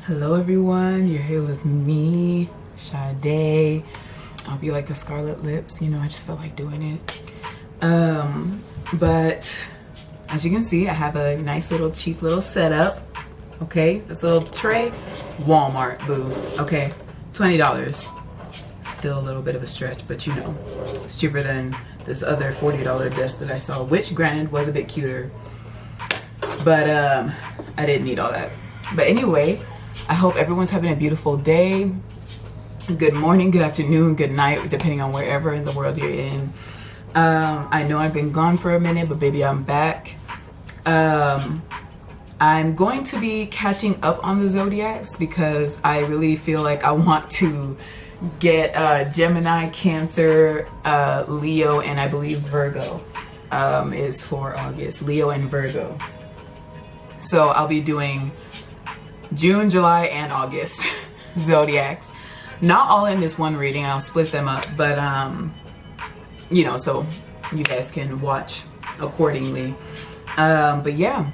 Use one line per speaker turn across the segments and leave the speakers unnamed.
Hello everyone, you're here with me, Sade. I hope you like the scarlet lips. You know, I just felt like doing it. But as you can see, I have a nice little cheap little setup. Okay, this little tray, Walmart, boo. Okay, $20. Still a little bit of a stretch, but you know, it's cheaper than this other $40 desk that I saw, which granted was a bit cuter. But I didn't need all that. But anyway, I hope everyone's having a beautiful day. Good morning, good afternoon, good night, depending on wherever in the world you're in. I know I've been gone for a minute, but baby, I'm back. I'm going to be catching up on the zodiacs because I really feel like I want to get Gemini, Cancer, Leo, and I believe Virgo is for August. Leo and Virgo. So I'll be doing June, July, and August zodiacs. Not all in this one reading. I'll split them up, but you know, so you guys can watch accordingly. But yeah,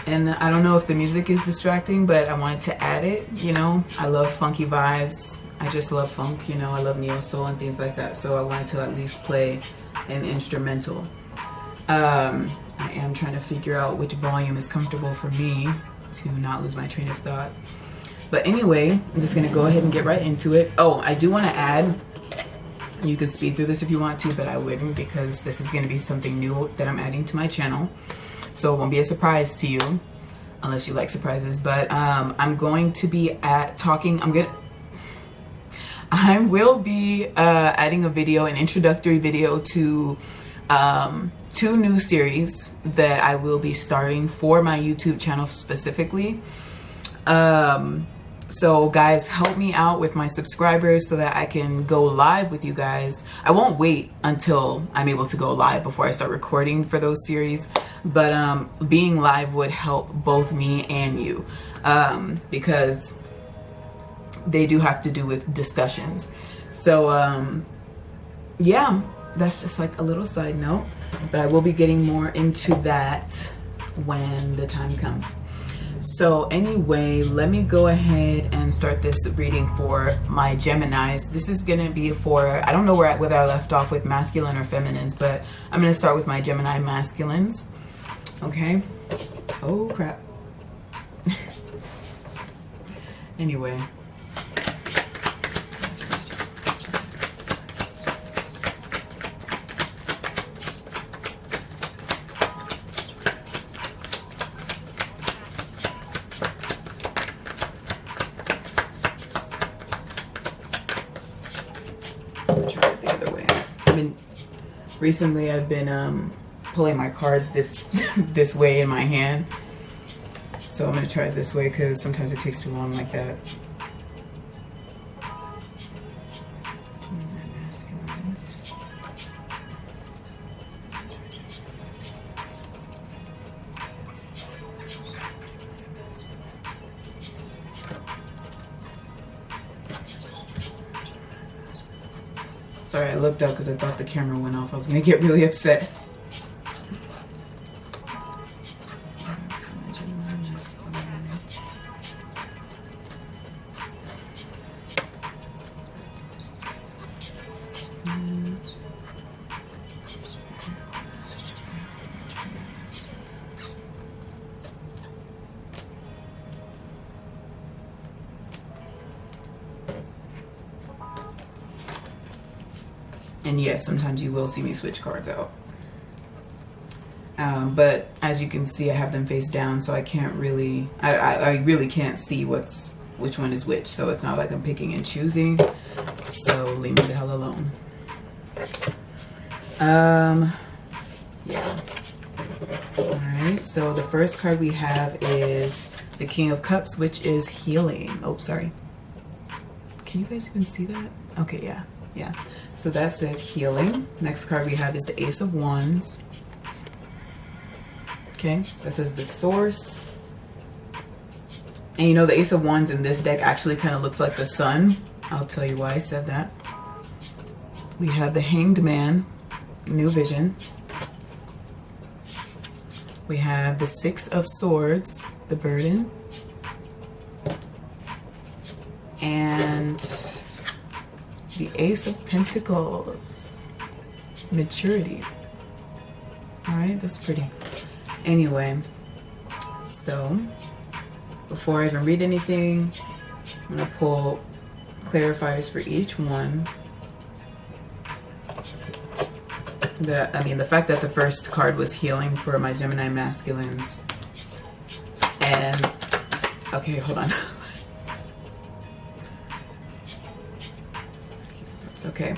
and I don't know if the music is distracting, but I wanted to add it. You know, I love funky vibes. I just love funk, you know, I love neo soul and things like that. So I wanted to at least play an instrumental. I am trying to figure out which volume is comfortable for me to not lose my train of thought. But anyway, I'm just gonna go ahead and get right into it. Oh, I do want to add, you can speed through this if you want to, but I wouldn't because this is gonna be something new that I'm adding to my channel. So it won't be a surprise to you unless you like surprises. But I'm going to be I will be adding a video, an introductory video to 2 new series that I will be starting for my YouTube channel specifically. So guys, help me out with my subscribers so that I can go live with you guys. I won't wait until I'm able to go live before I start recording for those series, but being live would help both me and you because they do have to do with discussions. So yeah, that's just like a little side note, but I will be getting more into that when the time comes. So anyway, let me go ahead and start this reading for my Geminis. This is gonna be for, I don't know whether I left off with masculine or feminines, but I'm gonna start with my Gemini masculines. Okay. Oh crap. Anyway. Recently, I've been pulling my cards this way in my hand. So I'm going to try it this way because sometimes it takes too long like that. Sorry, I looked up because I thought the camera went off. I was going to get really upset. And yes, sometimes you will see me switch cards out. But as you can see, I have them face down, so I can't really, I really can't see which one is which. So it's not like I'm picking and choosing. So leave me the hell alone. Yeah. All right, so the first card we have is the King of Cups, which is healing. Oh, sorry. Can you guys even see that? Okay, yeah. Yeah, so that says healing. Next card we have is the Ace of Wands. Okay, that says the Source. And you know, the Ace of Wands in this deck actually kind of looks like the sun. I'll tell you why I said that. We have the Hanged Man, New Vision. We have the Six of Swords, the Burden. and the Ace of Pentacles. Maturity. All right, that's pretty. Anyway, so before I even read anything, I'm gonna pull clarifiers for each one. The fact that the first card was healing for my Gemini masculines. And, okay, hold on. It's okay.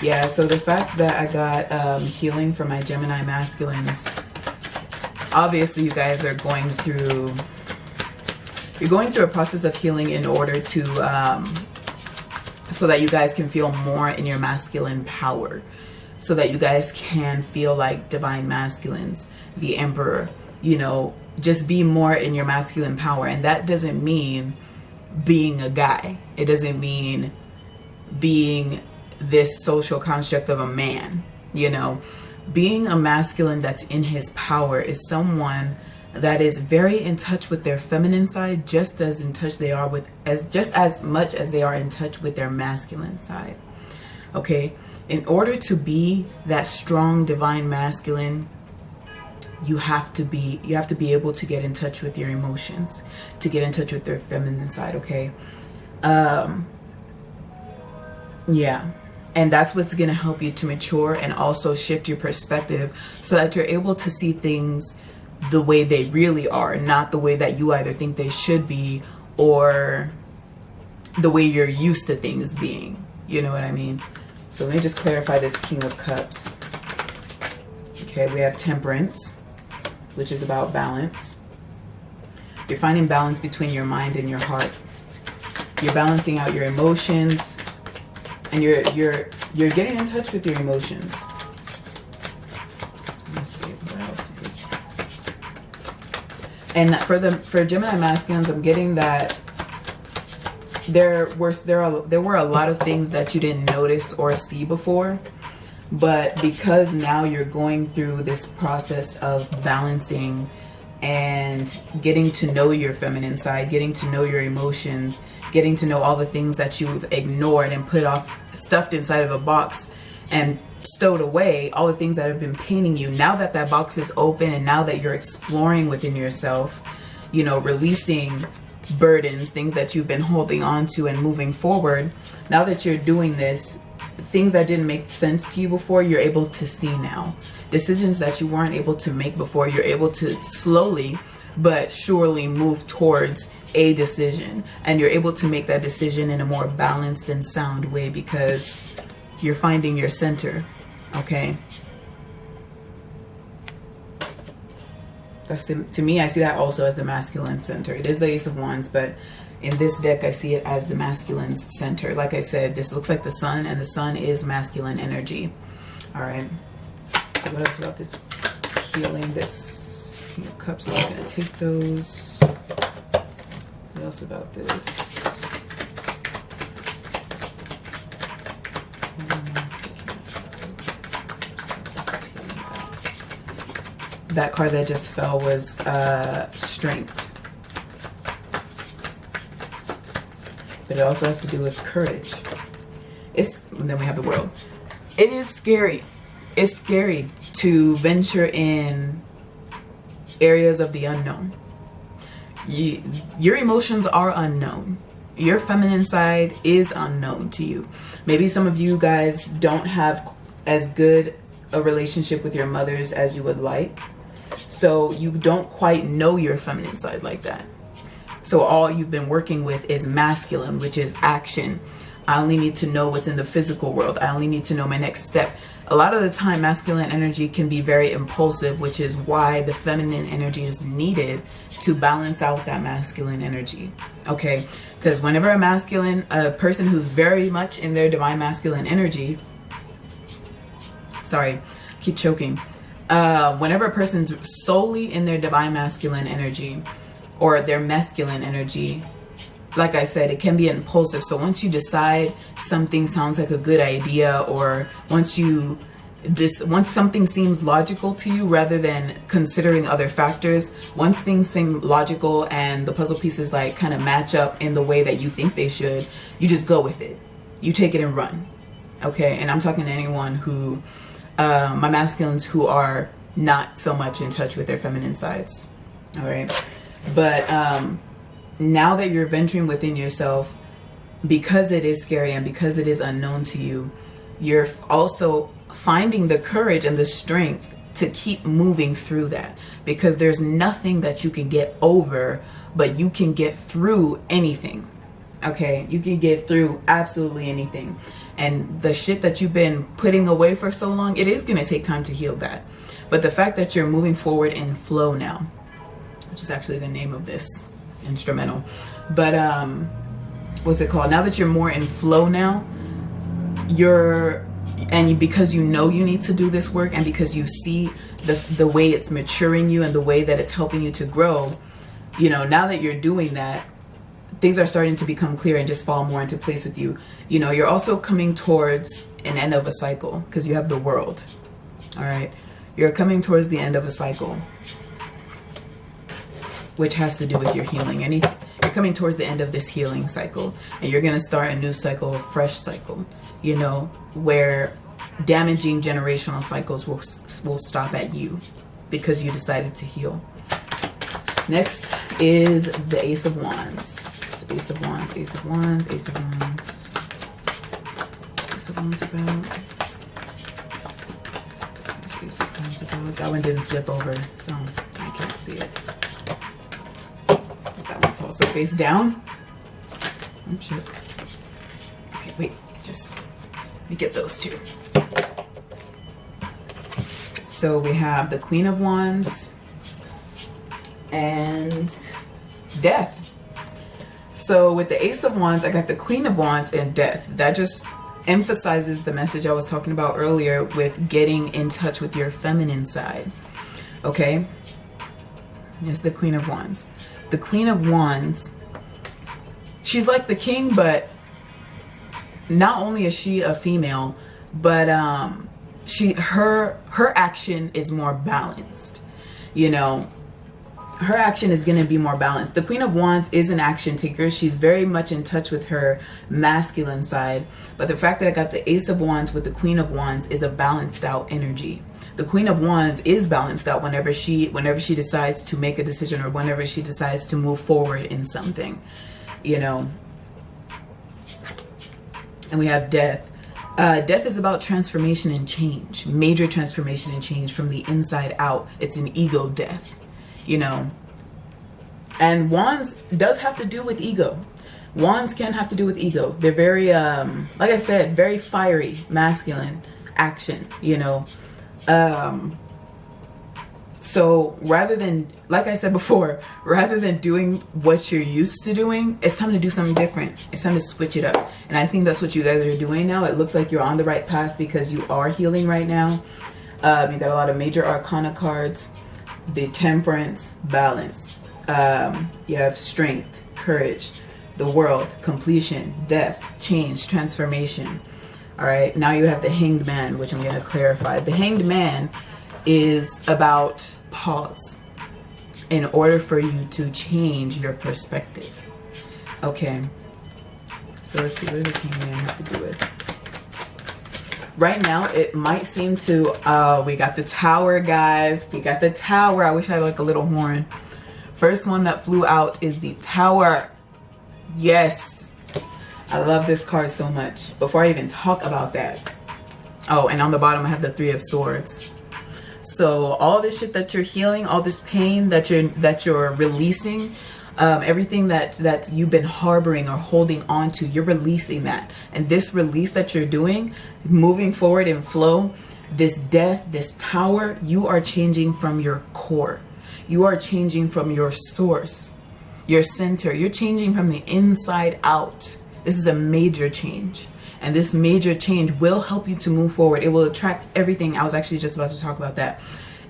Yeah, so the fact that I got healing for my Gemini masculines, obviously you guys are going through, you're going through a process of healing in order to, so that you guys can feel more in your masculine power. So that you guys can feel like divine masculines, the emperor, you know, just be more in your masculine power. And that doesn't mean being a guy. It doesn't mean being this social construct of a man, you know. Being a masculine that's in his power is someone that is very in touch with their feminine side, just as in touch they are with, just as much as they are in touch with their masculine side. Okay? In order to be that strong divine masculine, you have to be able to get in touch with your emotions, to get in touch with their feminine side, okay? Yeah. And that's what's going to help you to mature and also shift your perspective so that you're able to see things the way they really are, not the way that you either think they should be or the way you're used to things being. You know what I mean? So let me just clarify this King of Cups. Okay, we have Temperance, which is about balance. You're finding balance between your mind and your heart. You're balancing out your emotions, and you're getting in touch with your emotions. Let's see what else is. And for Gemini masculines, I'm getting that there were a lot of things that you didn't notice or see before, but because now you're going through this process of balancing and getting to know your feminine side, getting to know your emotions, getting to know all the things that you've ignored and put off, stuffed inside of a box and stowed away, all the things that have been paining you. Now that that box is open and now that you're exploring within yourself, you know, releasing burdens, things that you've been holding on to and moving forward, now that you're doing this, things that didn't make sense to you before, you're able to see now. Decisions that you weren't able to make before, you're able to slowly but surely move towards a decision, and you're able to make that decision in a more balanced and sound way because you're finding your center. Okay, that's, to me, I see that also as the masculine center. It is the Ace of Wands, but in this deck I see it as the masculine center. Like I said, this looks like the sun, and the sun is masculine energy. All right, so what else about this healing, this King of Cups? I'm gonna take those. What else about this? That card that just fell was Strength. But it also has to do with courage. And then we have the World. It is scary. It's scary to venture in areas of the unknown. Your emotions are unknown. Your feminine side is unknown to you. Maybe some of you guys don't have as good a relationship with your mothers as you would like. So you don't quite know your feminine side like that. So all you've been working with is masculine, which is action. I only need to know what's in the physical world. I only need to know my next step. A lot of the time, masculine energy can be very impulsive, which is why the feminine energy is needed to balance out that masculine energy. Okay? Because whenever a person who's very much in their divine masculine energy, sorry, I keep choking. Whenever a person's solely in their divine masculine energy or their masculine energy, like I said, it can be impulsive. So once you decide something sounds like a good idea, or once you Just once something seems logical to you, rather than considering other factors, once things seem logical and the puzzle pieces like kind of match up in the way that you think they should, you just go with it. You take it and run. Okay, and I'm talking to anyone who, my masculines who are not so much in touch with their feminine sides. All right, but now that you're venturing within yourself, because it is scary and because it is unknown to you, you're also finding the courage and the strength to keep moving through that, because there's nothing that you can get over, but you can get through anything. Okay, you can get through absolutely anything. And the shit that you've been putting away for so long, it is going to take time to heal that. But the fact that you're moving forward in flow now, which is actually the name of this instrumental, but what's it called? Now that you're more in flow now, because you know you need to do this work, and because you see the way it's maturing you and the way that it's helping you to grow, you know, now that you're doing that, things are starting to become clear and just fall more into place with you. You know, you're also coming towards an end of a cycle, because you have the world. All right, you're coming towards the end of a cycle, which has to do with your healing. You're coming towards the end of this healing cycle, and you're going to start a new cycle, a fresh cycle, you know, where damaging generational cycles will stop at you because you decided to heal. Next is the Ace of Wands. Ace of Wands, Ace of Wands, Ace of Wands. Ace of Wands about. Ace of Wands about. That one didn't flip over, so I can't see it. That one's also face down. Oh shit. Okay, wait, let me get those two. So we have the Queen of Wands and Death. So with the Ace of Wands, I got the Queen of Wands and Death. That just emphasizes the message I was talking about earlier with getting in touch with your feminine side. Okay? Yes, the Queen of Wands. The Queen of Wands, she's like the king, but not only is she a female, but her action is more balanced. You know, her action is going to be more balanced. The Queen of Wands is an action taker. She's very much in touch with her masculine side. But the fact that I got the Ace of Wands with the Queen of Wands is a balanced out energy. The Queen of Wands is balanced out whenever she decides to make a decision, or whenever she decides to move forward in something, you know. And we have Death. Death is about transformation and change, major transformation and change from the inside out. It's an ego death. You know, and Wands does have to do with ego. Wands can have to do with ego. They're very, like I said, very fiery, masculine action, you know. So rather than, like I said before, rather than doing what you're used to doing, it's time to do something different. It's time to switch it up. And I think that's what you guys are doing now. It looks like you're on the right path because you are healing right now. You got a lot of major arcana cards. The Temperance, balance. You have strength, courage, the world, completion, death, change, transformation. All right, now you have the Hanged Man, which I'm going to clarify. The Hanged Man is about pause in order for you to change your perspective. Okay, so let's see, what does this Hanged Man have to do with? Right now, it might seem to, we got the Tower, guys. We got the Tower. I wish I had like a little horn. First one that flew out is the Tower. Yes. I love this card so much. Before I even talk about that. Oh, and on the bottom, I have the Three of Swords. So all this shit that you're healing, all this pain that you're releasing, everything that you've been harboring or holding on to, you're releasing that. And this release that you're doing, moving forward in flow, this Death, this Tower, you are changing from your core. You are changing from your source, your center. You're changing from the inside out. This is a major change. And this major change will help you to move forward. It will attract everything. I was actually just about to talk about that.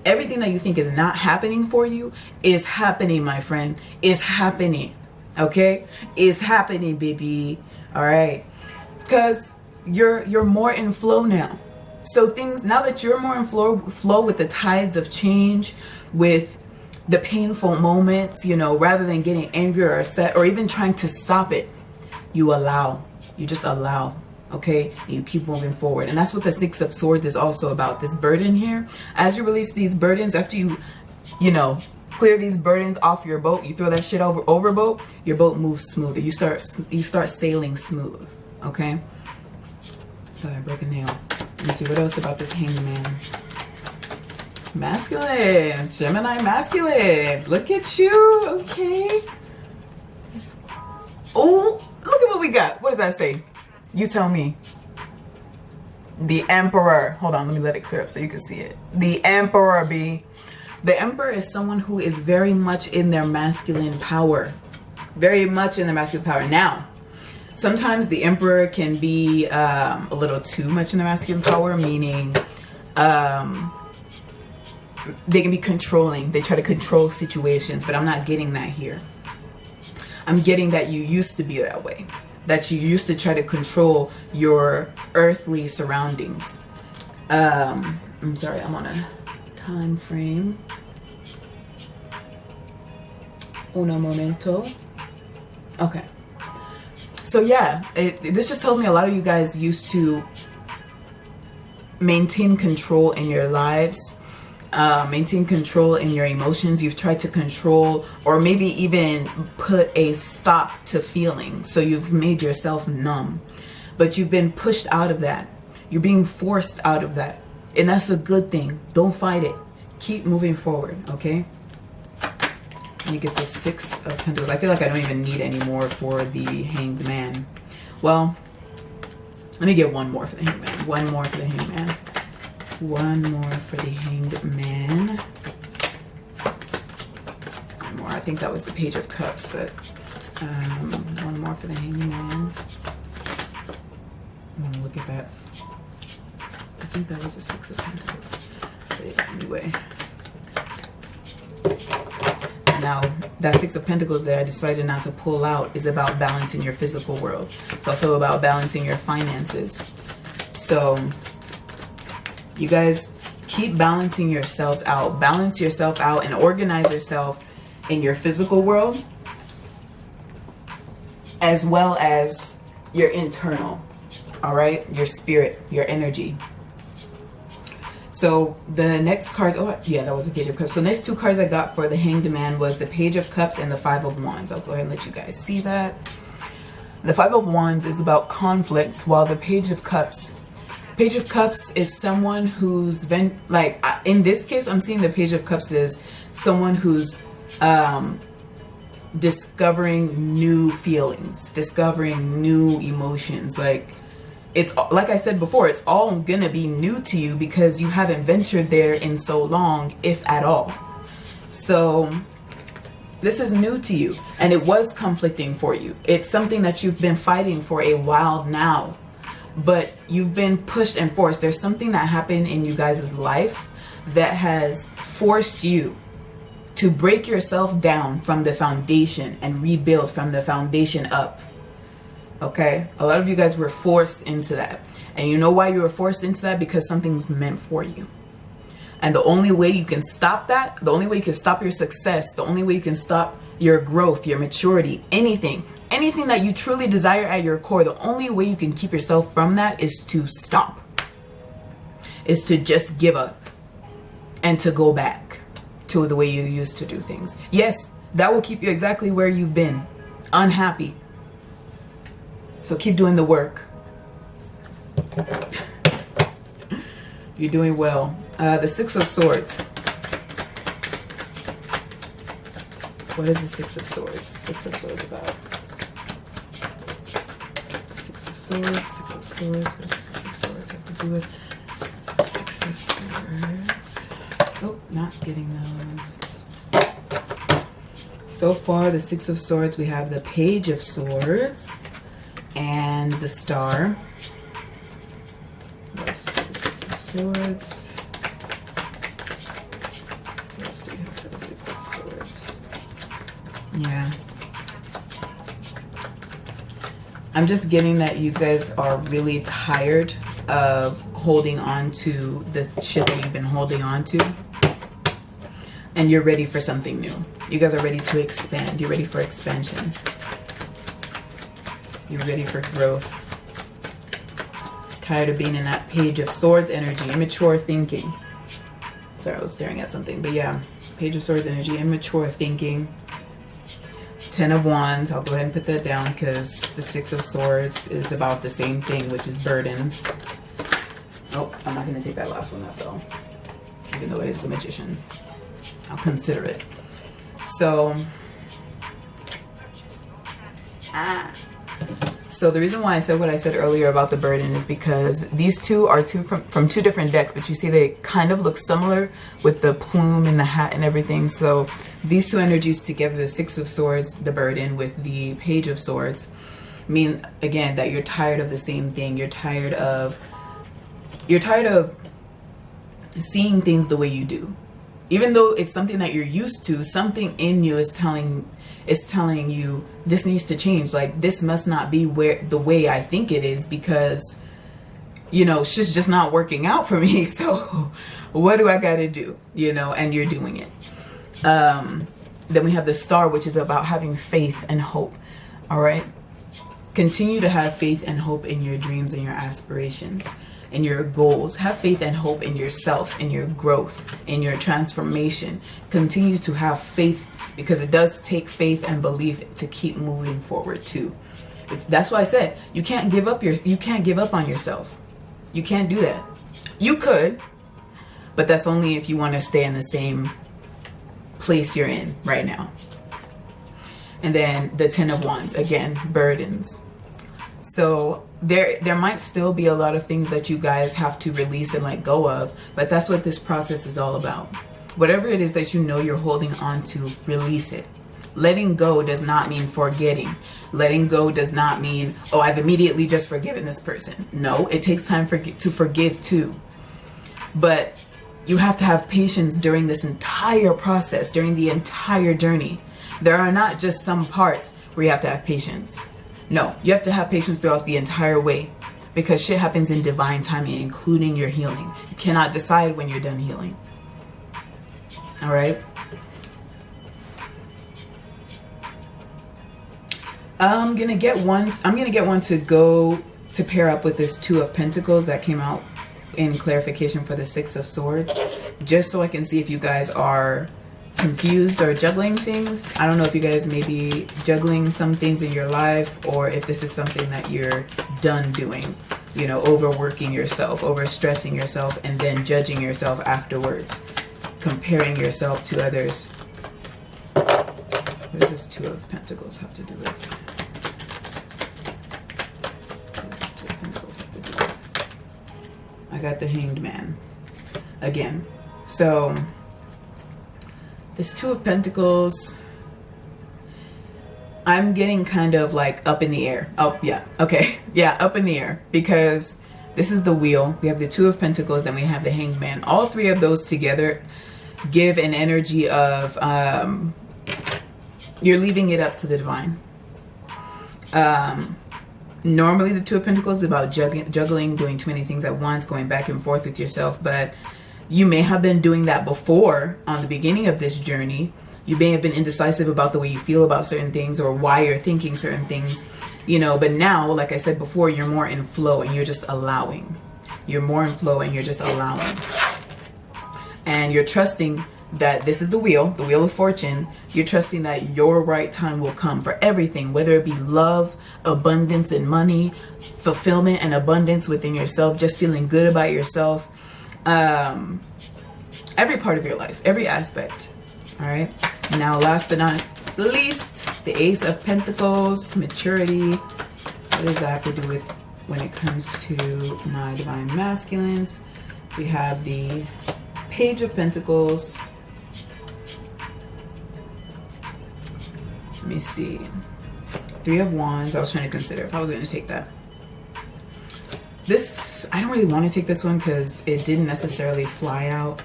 Everything that you think is not happening for you is happening, my friend. Is happening. Okay? Is happening, baby. All right? Because you're more in flow now. So things, now that you're more in flow with the tides of change, with the painful moments, you know, rather than getting angry or upset or even trying to stop it, you allow. You just allow, okay? And you keep moving forward. And that's what the Six of Swords is also about, this burden here. As you release these burdens, after you know, clear these burdens off your boat, you throw that shit overboat, your boat moves smoother. You start sailing smooth, okay? Thought I broke a nail. Let me see what else about this Hanged Man. Masculine, Gemini masculine. Look at you, okay? Oh, look at what we got. What does that say? You tell me. The Emperor. Hold on, let me let it clear up so you can see it. The Emperor, B. The Emperor is someone who is very much in their masculine power. Very much in their masculine power. Now, sometimes the Emperor can be a little too much in their masculine power, meaning they can be controlling. They try to control situations, but I'm not getting that here. I'm getting that you used to be that way. That you used to try to control your earthly surroundings. I'm sorry, I'm on a time frame. Uno momento. Okay. So yeah, this just tells me a lot of you guys used to maintain control in your lives. Maintain control in your emotions. You've tried to control or maybe even put a stop to feeling. So you've made yourself numb. But you've been pushed out of that. You're being forced out of that. And that's a good thing. Don't fight it. Keep moving forward, okay? Let me get the Six of Pentacles. I feel like I don't even need any more for the Hanged Man. Well, let me get one more for the Hanged Man. One more for the Hanged Man. One more for the Hanged Man. One more. I think that was the Page of Cups, but one more for the Hanged Man. I'm gonna look at that. I think that was the Six of Pentacles. But anyway. Now, that Six of Pentacles that I decided not to pull out is about balancing your physical world. It's also about balancing your finances. So, you guys keep balancing yourselves out. Balance yourself out and organize yourself in your physical world as well as your internal, all right? Your spirit, your energy. So the next cards, oh yeah, that was the Page of Cups. So the next two cards I got for the Hanged Man was the Page of Cups and the Five of Wands. I'll go ahead and let you guys see that. The Five of Wands is about conflict, while the Page of Cups is someone who's been, like, in this case, I'm seeing the Page of Cups is someone who's discovering new feelings, discovering new emotions. Like, it's like I said before, it's all gonna be new to you because you haven't ventured there in so long, if at all. So this is new to you, and it was conflicting for you. It's something that you've been fighting for a while now, but you've been pushed and forced. There's something that happened in you guys' life that has forced you to break yourself down from the foundation and rebuild from the foundation up. Okay, a lot of you guys were forced into that, and you know why you were forced into that? Because something's meant for you. And the only way you can stop that, the only way you can stop your success, the only way you can stop your growth, your maturity, anything that you truly desire at your core, the only way you can keep yourself from that is to stop, is to just give up and to go back to the way you used to do things. Yes, that will keep you exactly where you've been, unhappy. So keep doing the work. You're doing well. The Six of Swords. What is the Six of Swords? Six of Swords about? Six of Swords, Six of Swords. What does the Six of Swords have to do with? Six of Swords. Oh, not getting those. So far, the Six of Swords, we have the Page of Swords and the Star. Let's do the Six of Swords. What else do we have for the Six of Swords? Yeah. I'm just getting that you guys are really tired of holding on to the shit that you've been holding on to. And you're ready for something new. You guys are ready to expand. You're ready for expansion. You're ready for growth. Tired of being in that Page of Swords energy, immature thinking. Sorry, I was staring at something, but yeah, Page of Swords energy, immature thinking. 10 of Wands, I'll go ahead and put that down because the 6 of Swords is about the same thing, which is burdens. Oh, I'm not going to take that last one, that fell. Even though it is the Magician. I'll consider it. So, so the reason why I said what I said earlier about the burden is because these two are from two different decks, but you see they kind of look similar with the plume and the hat and everything. So these two energies together, the 6 of Swords, the burden, with the Page of Swords, mean again that you're tired of the same thing. You're tired of seeing things the way you do. Even though it's something that you're used to, something in you is telling you this needs to change. Like, this must not be the way I think it is, because, you know, shit's just not working out for me. So what do I got to do? You know, and you're doing it. Then we have the Star, which is about having faith and hope. All right. Continue to have faith and hope in your dreams and your aspirations and your goals. Have faith and hope in yourself, in your growth, in your transformation. Continue to have faith, because it does take faith and belief to keep moving forward too. That's why I said you can't give up on yourself. You can't do that. You could, but that's only if you want to stay in the same place you're in right now. And then the 10 of Wands, again, burdens. So there might still be a lot of things that you guys have to release and let go of, but that's what this process is all about. Whatever it is that you know you're holding on to, release it. Letting go does not mean forgetting. Letting go does not mean, oh, I've immediately just forgiven this person. No, it takes time to forgive too. But you have to have patience during this entire process, during the entire journey. There are not just some parts where you have to have patience. No, you have to have patience throughout the entire way, because shit happens in divine timing, including your healing. You cannot decide when you're done healing. All right. I'm gonna get one to go to pair up with this 2 of Pentacles that came out in clarification for the 6 of Swords, just so I can see if you guys are confused or juggling things. I don't know if you guys may be juggling some things in your life, or if this is something that you're done doing, you know, overworking yourself, overstressing yourself, and then judging yourself afterwards, comparing yourself to others. What does this 2 of Pentacles have to do with? What does this 2 of Pentacles have to do with? I got the Hanged Man again. So this 2 of Pentacles, I'm getting kind of like up in the air. Oh, yeah. Okay. Yeah, up in the air. Because this is the Wheel. We have the 2 of Pentacles, then we have the Hanged Man. All 3 of those together give an energy of you're leaving it up to the divine. Normally the 2 of Pentacles is about juggling, doing too many things at once, going back and forth with yourself. But you may have been doing that before on the beginning of this journey. You may have been indecisive about the way you feel about certain things, or why you're thinking certain things, you know, but now, like I said before, you're more in flow and you're just allowing. You're more in flow and you're just allowing. And you're trusting that this is the Wheel of Fortune. You're trusting that your right time will come for everything, whether it be love, abundance and money, fulfillment and abundance within yourself, just feeling good about yourself. Every part of your life, every aspect. All right. Now, last but not least, the Ace of Pentacles, maturity. What does that have to do with when it comes to my divine masculines? We have the Page of Pentacles. Let me see. 3 of Wands. I was trying to consider if I was going to take that. This, I don't really want to take this one because it didn't necessarily fly out.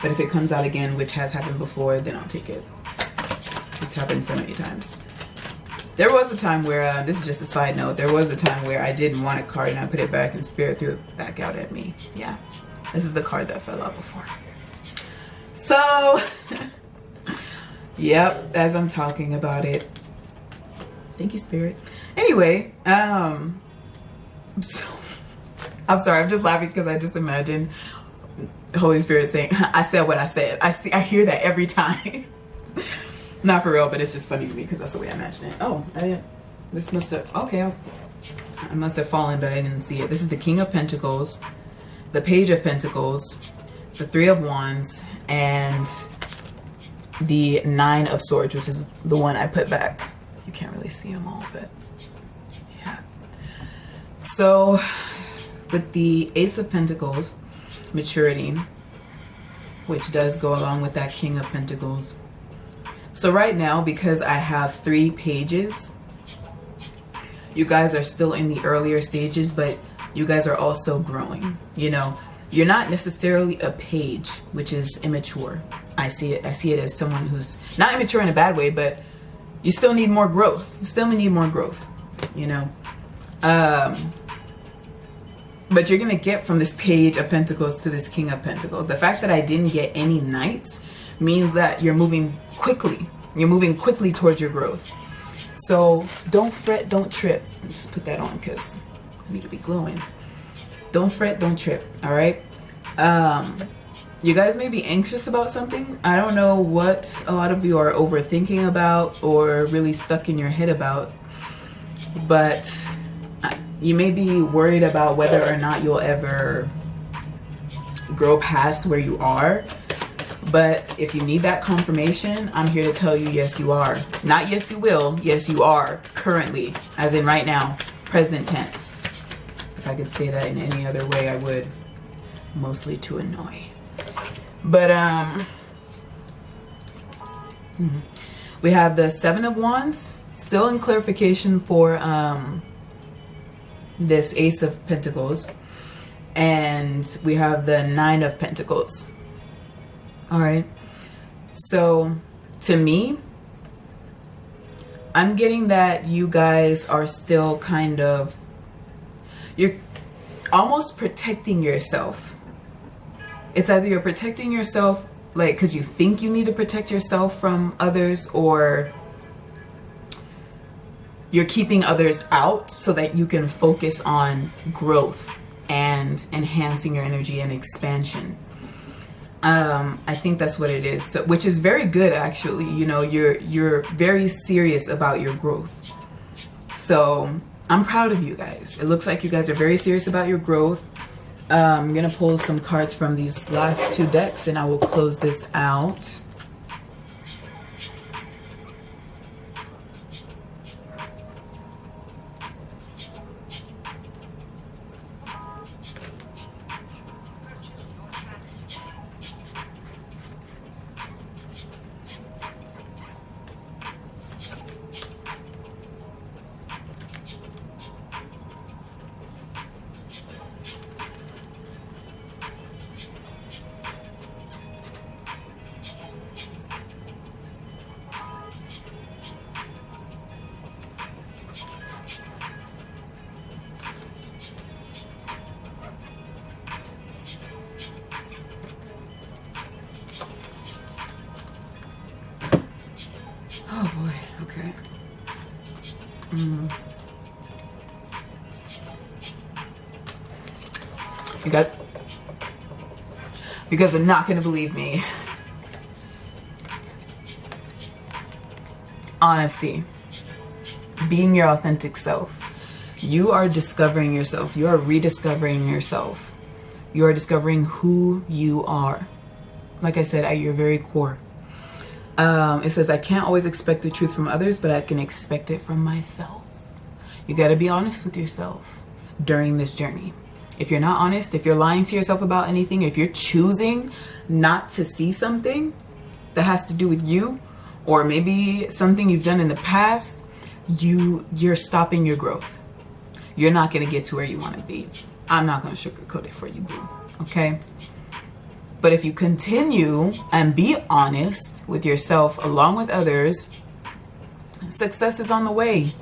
But if it comes out again, which has happened before, then I'll take it. It's happened so many times. There was a time where, this is just a side note, there was a time where I didn't want a card and I put it back and Spirit threw it back out at me. Yeah, this is the card that fell out before. So, yep, as I'm talking about it. Thank you, Spirit. Anyway, so, I'm sorry, I'm just laughing because I just imagine Holy Spirit saying, I said what I said. I hear that every time. Not for real, but it's just funny to me because that's the way I imagine it. Oh, this must have, okay, I must have fallen, but I didn't see it. This is the King of Pentacles, the Page of Pentacles, the Three of Wands, and the Nine of Swords, which is the one I put back. You can't really see them all, but yeah. So with the Ace of Pentacles, maturity, which does go along with that King of Pentacles. So right now, because I have 3 pages, you guys are still in the earlier stages, but you guys are also growing. You know, you're not necessarily a page, which is immature. I see it as someone who's not immature in a bad way, but you still need more growth. You still need more growth, you know. But you're gonna get from this Page of Pentacles to this King of Pentacles. The fact that I didn't get any Knights means that you're moving quickly. You're moving quickly towards your growth. So don't fret, don't trip. Just put that on because I need to be glowing. Don't fret, don't trip. All right. You guys may be anxious about something. I don't know what a lot of you are overthinking about or really stuck in your head about, but you may be worried about whether or not you'll ever grow past where you are. But if you need that confirmation, I'm here to tell you, yes, you are. Not yes, you will. Yes, you are currently, as in right now, present tense. If I could say that in any other way, I would. Mostly to annoy. But, we have the Seven of Wands, still in clarification for, this Ace of Pentacles. And we have the Nine of Pentacles. All right. So to me, I'm getting that you guys are still kind of, you're almost protecting yourself. It's either you're protecting yourself like because you think you need to protect yourself from others, or you're keeping others out so that you can focus on growth and enhancing your energy and expansion. I think that's what it is. So, which is very good, actually. You know, you're very serious about your growth. So I'm proud of you guys. It looks like you guys are very serious about your growth. I'm gonna pull some cards from these last 2 decks, and I will close this out. Oh boy, okay. You guys are not gonna believe me. Honesty. Being your authentic self. You are discovering yourself. You are rediscovering yourself. You are discovering who you are. Like I said, at your very core. It says, I can't always expect the truth from others, but I can expect it from myself. You got to be honest with yourself during this journey. If you're not honest, if you're lying to yourself about anything, if you're choosing not to see something that has to do with you, or maybe something you've done in the past, you're stopping your growth. You're not going to get to where you want to be. I'm not going to sugarcoat it for you, boo. Okay? But if you continue and be honest with yourself along with others, Success is on the way.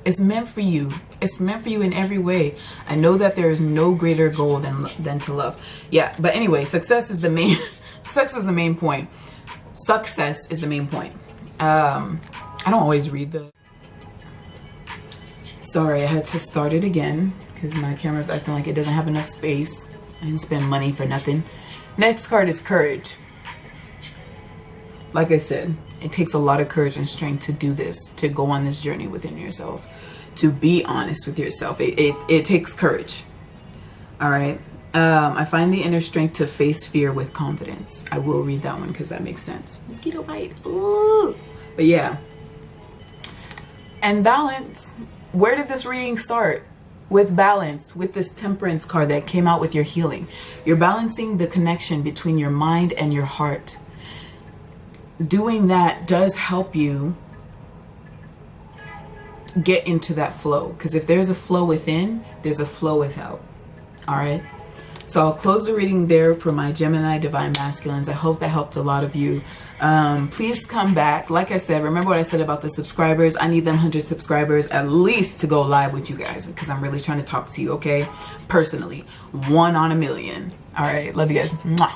It's meant for you. It's meant for you in every way. I know that there is no greater goal than to love. Yeah, but anyway, success is the main success is the main point. Success is the main point. I don't always read the... Sorry, I had to start it again because my camera's acting like it doesn't have enough space. I didn't spend money for nothing. Next card is courage. Like I said, it takes a lot of courage and strength to do this, to go on this journey within yourself, to be honest with yourself. It takes courage. All right. I find the inner strength to face fear with confidence. I will read that one because that makes sense. Mosquito bite. Ooh. But yeah. And balance. Where did this reading start? With balance, with this temperance card that came out with your healing. You're balancing the connection between your mind and your heart. Doing that does help you get into that flow, because if there's a flow within, there's a flow without. All right, so I'll close the reading there for my Gemini divine masculines. I hope that helped a lot of you. Please come back. Like I said, remember what I said about the subscribers. I need them 100 subscribers at least to go live with you guys, because I'm really trying to talk to you, okay, personally. 1 on a million. All right, love you guys. Mwah.